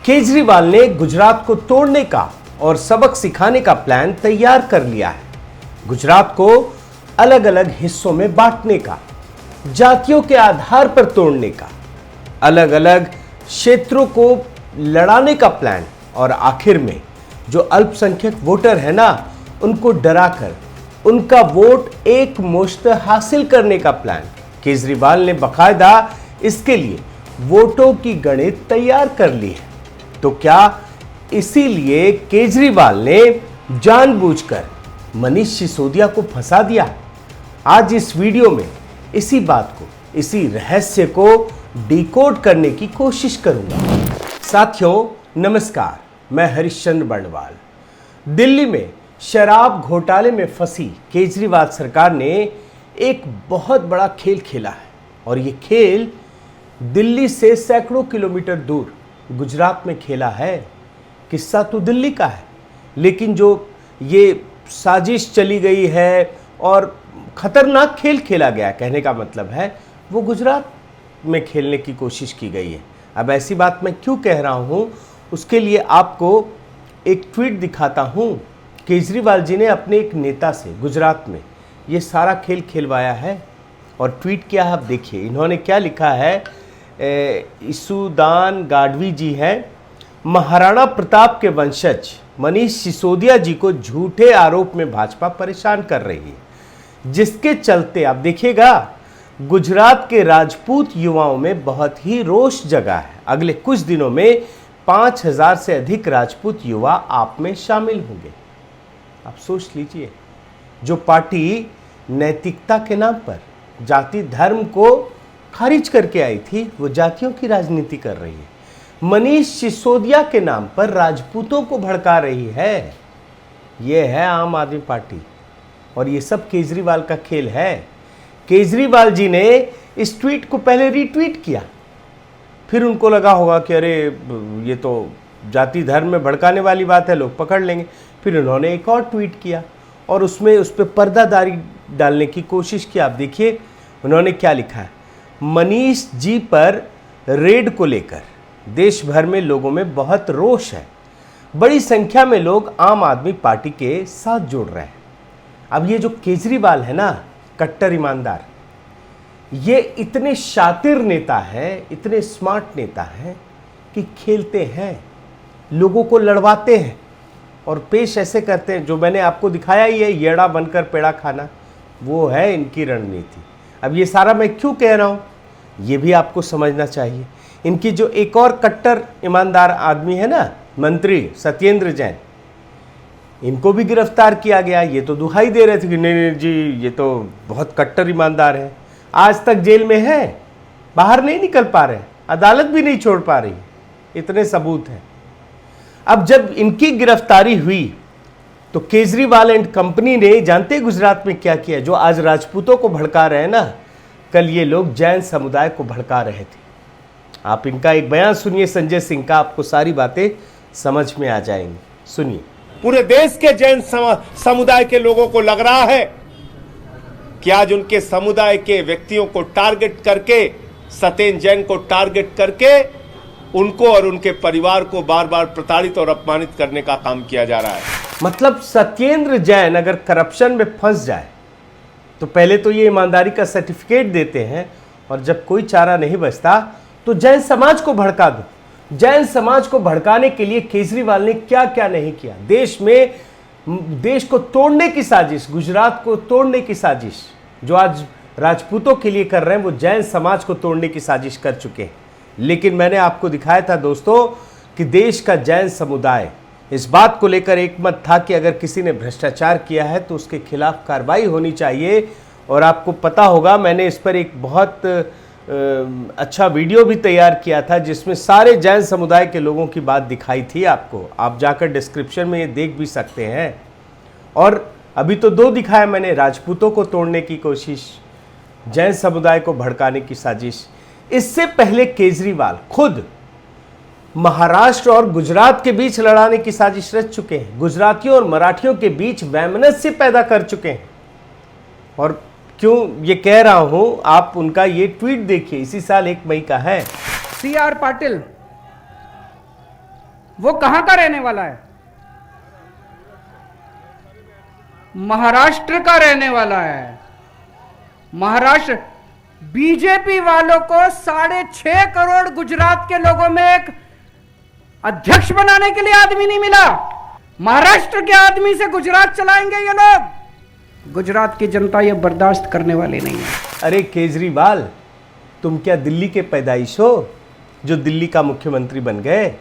केजरीवाल ने गुजरात को तोड़ने का और सबक सिखाने का प्लान तैयार कर लिया है। गुजरात को अलग अलग हिस्सों में बांटने का, जातियों के आधार पर तोड़ने का, अलग अलग क्षेत्रों को लड़ाने का प्लान और आखिर में जो अल्पसंख्यक वोटर है ना, उनको डराकर उनका वोट एक मुश्त हासिल करने का प्लान। केजरीवाल ने बकायदा इसके लिए वोटों की गणित तैयार कर ली है। तो क्या इसीलिए केजरीवाल ने जानबूझकर मनीष सिसोदिया को फंसा दिया? आज इस वीडियो में इसी बात को, इसी रहस्य को डिकोड करने की कोशिश करूंगा। साथियों नमस्कार, मैं हरिश्चंद्र बर्णवाल। दिल्ली में शराब घोटाले में फंसी केजरीवाल सरकार ने एक बहुत बड़ा खेल खेला है और ये खेल दिल्ली से सैकड़ों किलोमीटर दूर गुजरात में खेला है। किस्सा तो दिल्ली का है, लेकिन जो ये साजिश चली गई है और खतरनाक खेल खेला गया, कहने का मतलब है वो गुजरात में खेलने की कोशिश की गई है। अब ऐसी बात मैं क्यों कह रहा हूँ, उसके लिए आपको एक ट्वीट दिखाता हूँ। केजरीवाल जी ने अपने एक नेता से गुजरात में ये सारा खेल खेलवाया है और ट्वीट किया है। आप देखिए इन्होंने क्या लिखा है। ईसुदान गाडवी जी हैं, महाराणा प्रताप के वंशज मनीष सिसोदिया जी को झूठे आरोप में भाजपा परेशान कर रही है, जिसके चलते आप देखिएगा गुजरात के राजपूत युवाओं में बहुत ही रोष जगा है। अगले कुछ दिनों में 5000 से अधिक राजपूत युवा आप में शामिल होंगे। आप सोच लीजिए, जो पार्टी नैतिकता के नाम पर जाति धर्म को खारिज करके आई थी, वो जातियों की राजनीति कर रही है। मनीष सिसोदिया के नाम पर राजपूतों को भड़का रही है। ये है आम आदमी पार्टी और ये सब केजरीवाल का खेल है। केजरीवाल जी ने इस ट्वीट को पहले रीट्वीट किया, फिर उनको लगा होगा कि अरे ये तो जाति धर्म में भड़काने वाली बात है, लोग पकड़ लेंगे। फिर उन्होंने एक और ट्वीट किया और उसमें उस पर पर्दादारी डालने की कोशिश की। आप देखिए उन्होंने क्या लिखा है। मनीष जी पर रेड को लेकर देश भर में लोगों में बहुत रोष है। बड़ी संख्या में लोग आम आदमी पार्टी के साथ जुड़ रहे हैं। अब ये जो केजरीवाल है ना, कट्टर ईमानदार, ये इतने शातिर नेता है, इतने स्मार्ट नेता है कि खेलते हैं, लोगों को लड़वाते हैं और पेश ऐसे करते हैं। जो मैंने आपको दिखाया ही है, येड़ा बनकर पेड़ा खाना, वो है इनकी रणनीति। अब ये सारा मैं क्यों कह रहा हूँ, ये भी आपको समझना चाहिए। इनकी जो एक और कट्टर ईमानदार आदमी है ना, मंत्री सत्येंद्र जैन, इनको भी गिरफ्तार किया गया। ये तो दुहाई दे रहे थे कि नहीं नहीं जी, ये तो बहुत कट्टर ईमानदार है। आज तक जेल में है, बाहर नहीं निकल पा रहे, अदालत भी नहीं छोड़ पा रही, इतने सबूत हैं। अब जब इनकी गिरफ्तारी हुई तो केजरीवाल एंड कंपनी ने जानते गुजरात में क्या किया। जो आज राजपूतों को भड़का रहे हैं ना, कल ये लोग जैन समुदाय को भड़का रहे थे। आप इनका एक बयान सुनिए संजय सिंह का, आपको सारी बातें समझ में आ जाएंगी। सुनिए। पूरे देश के जैन समुदाय के लोगों को लग रहा है कि आज उनके समुदाय के व्यक्तियों को टारगेट करके, सत्येंद्र जैन को टारगेट करके उनको और उनके परिवार को बार बार प्रताड़ित और अपमानित करने का काम किया जा रहा है। मतलब सत्येंद्र जैन अगर करप्शन में फंस जाए तो पहले तो ये ईमानदारी का सर्टिफिकेट देते हैं और जब कोई चारा नहीं बचता तो जैन समाज को भड़का दो। जैन समाज को भड़काने के लिए केजरीवाल ने क्या क्या नहीं किया। देश में देश को तोड़ने की साजिश, गुजरात को तोड़ने की साजिश जो आज राजपूतों के लिए कर रहे हैं, वो जैन समाज को तोड़ने की साजिश कर चुके हैं। लेकिन मैंने आपको दिखाया था दोस्तों कि देश का जैन समुदाय इस बात को लेकर एकमत था कि अगर किसी ने भ्रष्टाचार किया है तो उसके खिलाफ कार्रवाई होनी चाहिए। और आपको पता होगा मैंने इस पर एक बहुत अच्छा वीडियो भी तैयार किया था जिसमें सारे जैन समुदाय के लोगों की बात दिखाई थी आपको। आप जाकर डिस्क्रिप्शन में ये देख भी सकते हैं। और अभी तो दो दिखाया मैंने, राजपूतों को तोड़ने की कोशिश, जैन समुदाय को भड़काने की साजिश। इससे पहले केजरीवाल खुद महाराष्ट्र और गुजरात के बीच लड़ाने की साजिश रच चुके हैं। गुजरातियों और मराठियों के बीच वैमनस्य पैदा कर चुके हैं। और क्यों ये कह रहा हूं, आप उनका ये ट्वीट देखिए, इसी साल 1 मई का है। CR पाटिल, वो कहां का रहने वाला है? महाराष्ट्र का रहने वाला है। महाराष्ट्र बीजेपी वालों को 6.5 करोड़ गुजरात के लोगों में एक अध्यक्ष बनाने के लिए आदमी नहीं मिला। महाराष्ट्र के आदमी से गुजरात चलाएंगे ये लोग। गुजरात की जनता ये बर्दाश्त करने वाली नहीं है। अरे केजरीवाल, तुम क्या दिल्ली के पैदाइश हो जो दिल्ली का मुख्यमंत्री बन गए?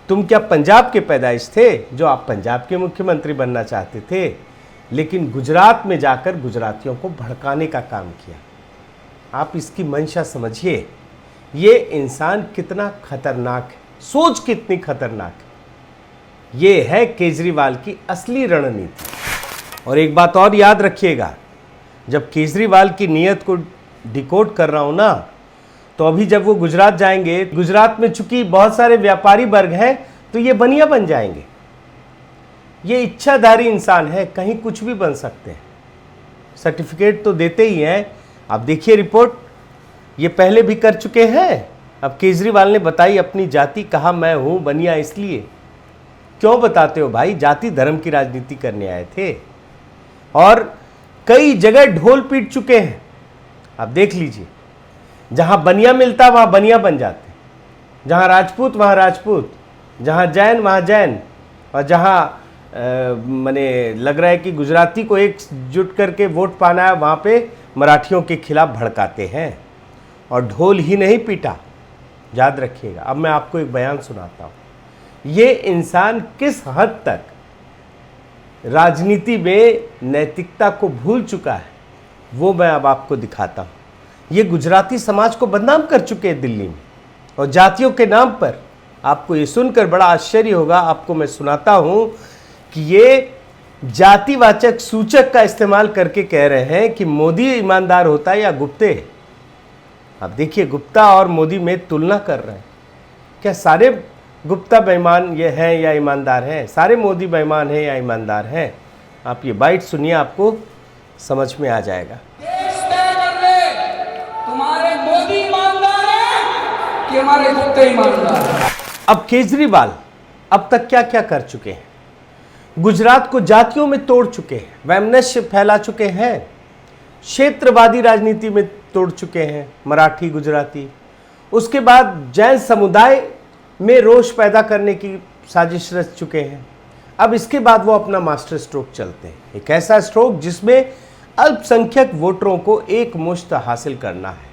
तुम क्या पंजाब के पैदाइश थे जो आप पंजाब के मुख्यमंत्री बनना चाहते थे, लेकिन गुजरात में जाकर गुजरातियों को भड़काने का काम किया? आप इसकी मंशा समझिए, ये इंसान कितना खतरनाक है, सोच कितनी खतरनाक है। ये है केजरीवाल की असली रणनीति। और एक बात और याद रखिएगा, जब केजरीवाल की नीयत को डिकोड कर रहा हूं ना, तो अभी जब वो गुजरात जाएंगे, गुजरात में चूंकि बहुत सारे व्यापारी वर्ग हैं, तो ये बनिया बन जाएंगे। ये इच्छाधारी इंसान है, कहीं कुछ भी बन सकते हैं। सर्टिफिकेट तो देते ही हैं। आप देखिए रिपोर्ट, ये पहले भी कर चुके हैं। अब केजरीवाल ने बताई अपनी जाति, कहा मैं हूं बनिया। इसलिए क्यों बताते हो भाई? जाति धर्म की राजनीति करने आए थे और कई जगह ढोल पीट चुके हैं। आप देख लीजिए, जहां बनिया मिलता वहां बनिया बन जाते, जहां राजपूत वहां राजपूत, जहां जैन वहां जैन, और जहां माने लग रहा है कि गुजराती को एकजुट करके वोट पाना है, वहां पे मराठियों के खिलाफ भड़काते हैं। और ढोल ही नहीं पीटा, याद रखिएगा। अब मैं आपको एक बयान सुनाता हूं। ये इंसान किस हद तक राजनीति में नैतिकता को भूल चुका है, वो मैं अब आपको दिखाता हूं। ये गुजराती समाज को बदनाम कर चुके हैं दिल्ली में, और जातियों के नाम पर। आपको ये सुनकर बड़ा आश्चर्य होगा। आपको मैं सुनाता हूं कि ये जातिवाचक सूचक का इस्तेमाल करके कह रहे हैं कि मोदी ईमानदार होता है या गुप्ते। आप देखिए, गुप्ता और मोदी में तुलना कर रहे हैं। क्या सारे गुप्ता बेईमान ये हैं या ईमानदार हैं? सारे मोदी बेईमान हैं या ईमानदार हैं? आप ये बाइट सुनिए, आपको समझ में आ जाएगा। तुम्हारे मोदी ईमानदार हैं कि हमारे गुप्ते ईमानदार हैं? अब केजरीवाल अब तक क्या क्या कर चुके हैं? गुजरात को जातियों में तोड़ चुके हैं, वैमनस्य फैला चुके हैं, क्षेत्रवादी राजनीति में तोड़ चुके हैं, मराठी गुजराती। उसके बाद जैन समुदाय में रोष पैदा करने की साजिश रच चुके हैं। अब इसके बाद वो अपना मास्टर स्ट्रोक चलते हैं, एक ऐसा स्ट्रोक जिसमें अल्पसंख्यक वोटरों को एक मुश्त हासिल करना है,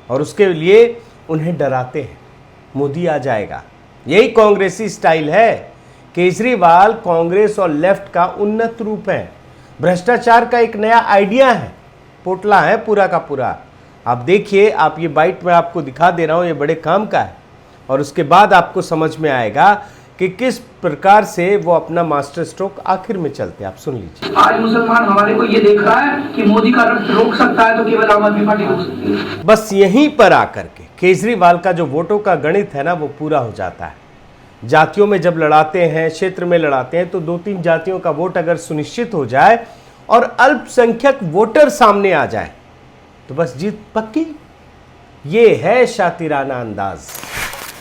और उसके लिए उन्हें डराते हैं मोदी आ जाएगा। यही कांग्रेसी स्टाइल है। केजरीवाल कांग्रेस और लेफ्ट का उन्नत रूप है, भ्रष्टाचार का एक नया आइडिया है, पोटला है पूरा का पूरा। आप देखिए, आप ये बाइट में आपको दिखा दे रहा हूं, ये बड़े काम का है, और उसके बाद आपको समझ में आएगा कि किस प्रकार से वो अपना मास्टर स्ट्रोक आखिर में चलते हैं। आप सुन लीजिए। आज मुसलमान हमारे को ये देख रहा है कि मोदी का रक्त रोक सकता है, तो केवल आम आदमी पार्टी रोक सकती है। बस यहीं पर आकर के केजरीवाल का जो वोटों का गणित है ना, वो पूरा हो जाता है। जातियों में जब लड़ाते हैं, क्षेत्र में लड़ाते हैं, तो 2-3 जातियों का वोट अगर सुनिश्चित हो जाए और अल्पसंख्यक वोटर सामने आ जाए, तो बस जीत पक्की। ये है शातिराना अंदाज।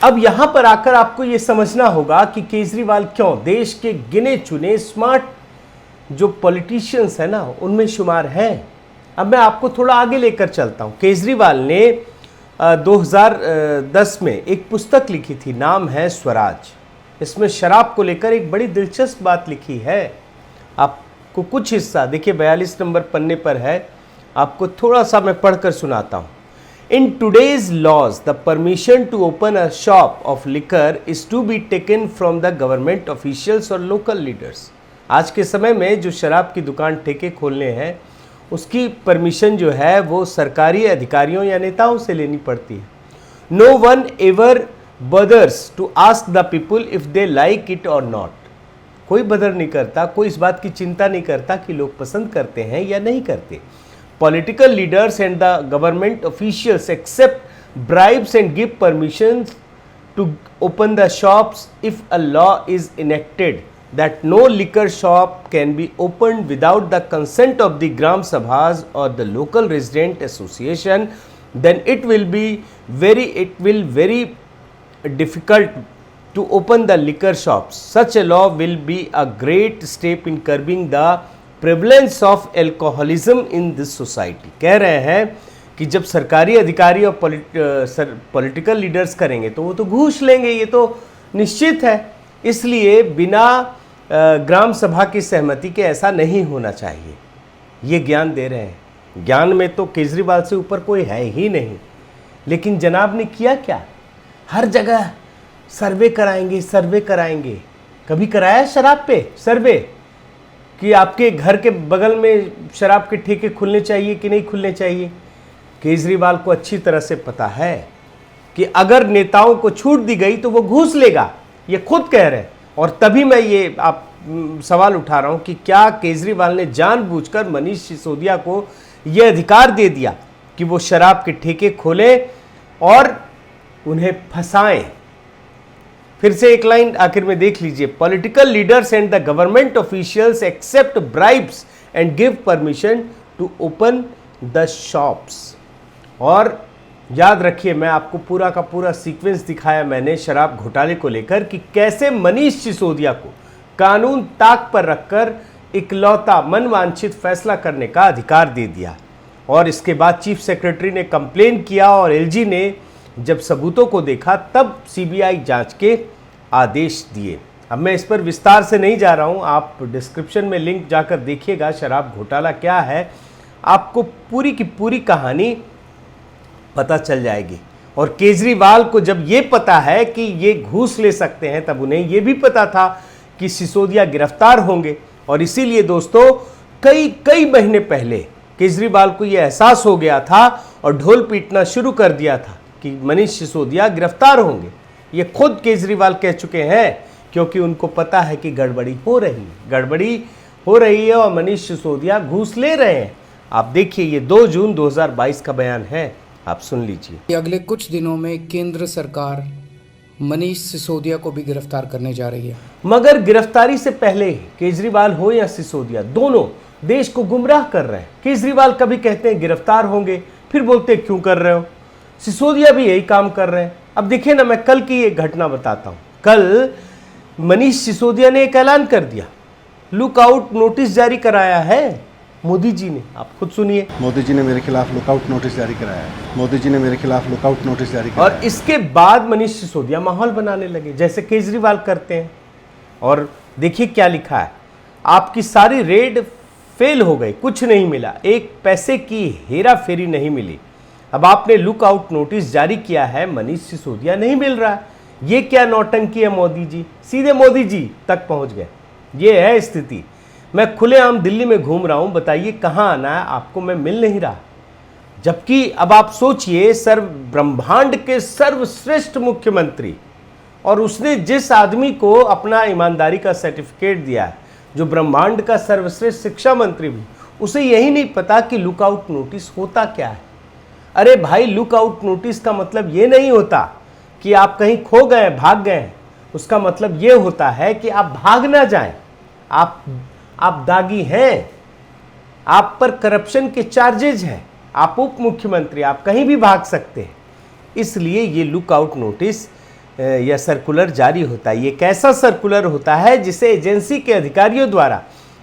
अब यहां पर आकर आपको यह समझना होगा कि केजरीवाल क्यों देश के गिने चुने स्मार्ट जो पॉलिटिशियंस है ना, उनमें शुमार हैं। अब मैं आपको थोड़ा आगे लेकर चलता हूं। केजरीवाल ने 2010 में एक पुस्तक लिखी थी, नाम है स्वराज। इसमें शराब को लेकर एक बड़ी दिलचस्प बात लिखी है। आपको कुछ हिस्सा देखिए, 42 नंबर पन्ने पर है, आपको थोड़ा सा मैं पढ़कर सुनाता हूं। In today's laws, the permission to open a shop of liquor is to be taken from the government officials or local leaders. आज के समय में जो शराब की दुकान ठेके खोलने हैं, उसकी परमिशन जो है वो सरकारी अधिकारियों या नेताओं से लेनी पड़ती है। No one ever bothers to ask the people if they like it or not. कोई बदर नहीं करता, कोई इस बात की चिंता नहीं करता कि लोग पसंद करते हैं या नहीं करते। Political leaders and the government officials accept bribes and give permissions to open the shops if a law is enacted that no liquor shop can be opened without the consent of the Gram Sabhas or the local resident association, then it will very difficult to open the liquor shops. Such a law will be a great step in curbing the prevalence of alcoholism in this society. कह रहे हैं कि जब सरकारी अधिकारी और political leaders करेंगे तो वो तो घूस लेंगे, ये तो निश्चित है। इसलिए बिना ग्राम सभा की सहमति के ऐसा नहीं होना चाहिए। ये ज्ञान दे रहे हैं। ज्ञान में तो केजरीवाल से ऊपर कोई है ही नहीं। लेकिन जनाब ने किया क्या? हर जगह सर्वे कराएंगे, सर्वे कराएंगे। कभी कराया शराब पे सर्वे कि आपके घर के बगल में शराब के ठेके खुलने चाहिए कि नहीं खुलने चाहिए? केजरीवाल को अच्छी तरह से पता है कि अगर नेताओं को छूट दी गई तो वो घूस लेगा, ये खुद कह रहे हैं। और तभी मैं ये सवाल उठा रहा हूं कि क्या केजरीवाल ने जानबूझकर मनीष सिसोदिया को ये अधिकार दे दिया कि वो शराब के ठेके खोलें और उन्हें फंसाएं? फिर से एक लाइन आखिर में देख लीजिए। Political leaders and the government officials accept bribes and give permission to open the shops. और याद रखिए, मैं आपको पूरा का पूरा सीक्वेंस दिखाया मैंने शराब घोटाले को लेकर कि कैसे मनीष सिसोदिया को कानून ताक पर रखकर इकलौता मनवांछित फैसला करने का अधिकार दे दिया। और इसके बाद चीफ सेक्रेटरी ने कंप्लेन किया और एलजी ने जब सबूतों को देखा तब सीबीआई जांच के आदेश दिए। अब मैं इस पर विस्तार से नहीं जा रहा हूं, आप डिस्क्रिप्शन में लिंक जाकर देखिएगा शराब घोटाला क्या है, आपको पूरी की पूरी कहानी पता चल जाएगी। और केजरीवाल को जब ये पता है कि ये घूस ले सकते हैं तब उन्हें ये भी पता था कि सिसोदिया गिरफ्तार होंगे। और इसीलिए दोस्तों कई महीने पहले केजरीवाल को ये एहसास हो गया था और ढोल पीटना शुरू कर दिया था कि मनीष सिसोदिया गिरफ्तार होंगे। ये खुद केजरीवाल कह चुके हैं क्योंकि उनको पता है कि गड़बड़ी हो रही है और मनीष सिसोदिया घूस ले रहे हैं। आप देखिए, ये 2 जून 2022 का बयान है, आप सुन लीजिए। अगले कुछ दिनों में केंद्र सरकार मनीष सिसोदिया को भी गिरफ्तार करने जा रही है। मगर गिरफ्तारी से पहले केजरीवाल हो या सिसोदिया, दोनों देश को गुमराह कर रहे हैं। केजरीवाल कभी कहते हैं गिरफ्तार होंगे, फिर बोलते हैं क्यों कर रहे हो। सिसोदिया भी यही काम कर रहे हैं। अब देखिए ना, मैं कल की एक घटना बताता हूं। कल मनीष सिसोदिया ने एक ऐलान कर दिया, लुकआउट नोटिस जारी कराया है मोदी जी ने। आप खुद सुनिए। मोदी जी ने मेरे खिलाफ लुकआउट नोटिस जारी कराया है। मोदी जी ने मेरे खिलाफ लुकआउट नोटिस जारी कराया है। और इसके बाद मनीष सिसोदिया माहौल बनाने लगे जैसे केजरीवाल करते हैं। और देखिए क्या लिखा है, आपकी सारी रेड फेल हो गई, कुछ नहीं मिला, एक पैसे की हेरा फेरी नहीं मिली। अब आपने लुकआउट नोटिस जारी किया है, मनीष सिसोदिया नहीं मिल रहा। ये क्या नौटंकी है मोदी जी? सीधे मोदी जी तक पहुंच गए। ये है स्थिति। मैं खुलेआम दिल्ली में घूम रहा हूं, बताइए कहां आना है आपको, मैं मिल नहीं रहा। जबकि अब आप सोचिए, ब्रह्मांड के सर्वश्रेष्ठ मुख्यमंत्री, और उसने जिस आदमी को अपना ईमानदारी का सर्टिफिकेट दिया है, जो ब्रह्मांड का सर्वश्रेष्ठ शिक्षा मंत्री भी, उसे यही नहीं पता कि लुकआउट नोटिस होता क्या है। अरे भाई, लुकआउट नोटिस का मतलब ये नहीं होता कि आप कहीं खो गए, भाग गए। उसका मतलब ये होता है कि आप भाग ना जाएं। आप दागी हैं, आप पर करप्शन के चार्जेज हैं, आप उप मुख्यमंत्री, आप कहीं भी भाग सकते हैं। इसलिए ये लुकआउट नोटिस या सर्कुलर जारी होता है। ये कैसा सर्कुलर होता है जिसे एजेंसी के अधिकारियों द्वारा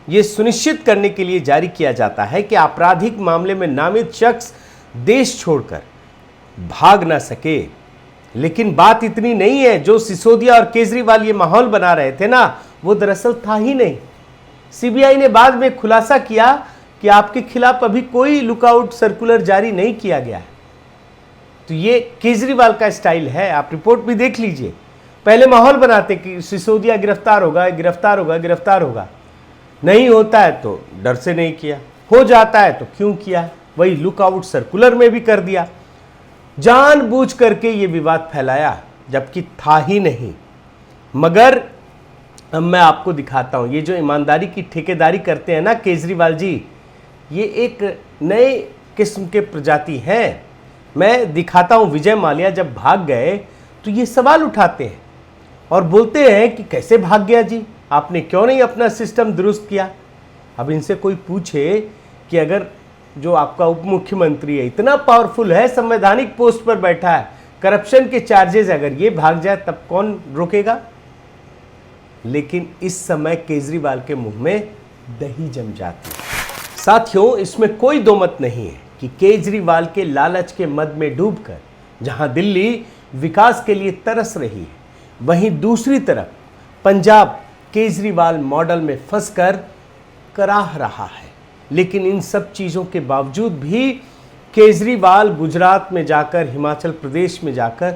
ये सुनिश्चित करने के लिए जारी किया जाता है कि आपराधिक मामले में नामित शख्स देश छोड़कर भाग ना सके। लेकिन बात इतनी नहीं है, जो सिसोदिया और केजरीवाल ये माहौल बना रहे थे ना, वो दरअसल था ही नहीं। सीबीआई ने बाद में खुलासा किया कि आपके खिलाफ अभी कोई लुकआउट सर्कुलर जारी नहीं किया गया है। तो ये केजरीवाल का स्टाइल है, आप रिपोर्ट भी देख लीजिए। पहले माहौल बनाते कि सिसोदिया गिरफ्तार होगा, गिरफ्तार होगा, गिरफ्तार होगा। नहीं होता है तो डर से नहीं किया, हो जाता है तो क्यों किया। वही लुकआउट सर्कुलर में भी कर दिया, जानबूझ करके ये विवाद फैलाया जबकि था ही नहीं। मगर अब मैं आपको दिखाता हूं, ये जो ईमानदारी की ठेकेदारी करते हैं ना केजरीवाल जी, ये एक नए किस्म के प्रजाति हैं। मैं दिखाता हूं, विजय माल्या जब भाग गए तो ये सवाल उठाते हैं और बोलते हैं कि कैसे भाग गया जी, आपने क्यों नहीं अपना सिस्टम दुरुस्त किया। अब इनसे कोई पूछे कि अगर जो आपका उप मुख्यमंत्री है, इतना पावरफुल है, संवैधानिक पोस्ट पर बैठा है, करप्शन के चार्जेस अगर ये भाग जाए तब कौन रोकेगा? लेकिन इस समय केजरीवाल के मुंह में दही जम जाती है। साथियों, इसमें कोई दो मत नहीं है कि केजरीवाल के लालच के मद में डूबकर जहां दिल्ली विकास के लिए तरस रही है, वहीं दूसरी तरफ पंजाब केजरीवाल मॉडल में फंसकर कराह रहा है। लेकिन इन सब चीज़ों के बावजूद भी केजरीवाल गुजरात में जाकर, हिमाचल प्रदेश में जाकर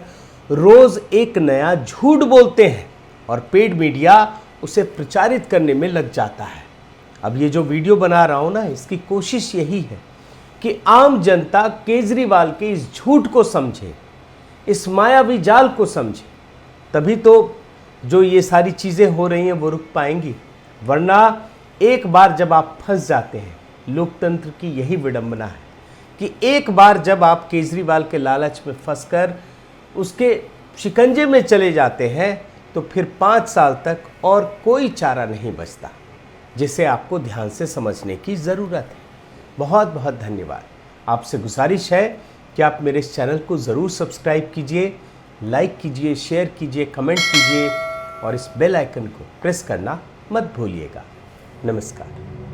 रोज़ एक नया झूठ बोलते हैं और पेड मीडिया उसे प्रचारित करने में लग जाता है। अब ये जो वीडियो बना रहा हूँ ना, इसकी कोशिश यही है कि आम जनता केजरीवाल के इस झूठ को समझे, इस मायावी जाल को समझे, तभी तो जो ये सारी चीज़ें हो रही हैं वो रुक पाएंगी। वरना एक बार जब आप फंस जाते हैं, लोकतंत्र की यही विडंबना है कि एक बार जब आप केजरीवाल के लालच में फंसकर उसके शिकंजे में चले जाते हैं तो फिर 5 साल तक और कोई चारा नहीं बचता, जिसे आपको ध्यान से समझने की ज़रूरत है। बहुत बहुत धन्यवाद। आपसे गुजारिश है कि आप मेरे इस चैनल को ज़रूर सब्सक्राइब कीजिए, लाइक कीजिए, शेयर कीजिए, कमेंट कीजिए और इस बेल आइकन को प्रेस करना मत भूलिएगा। नमस्कार।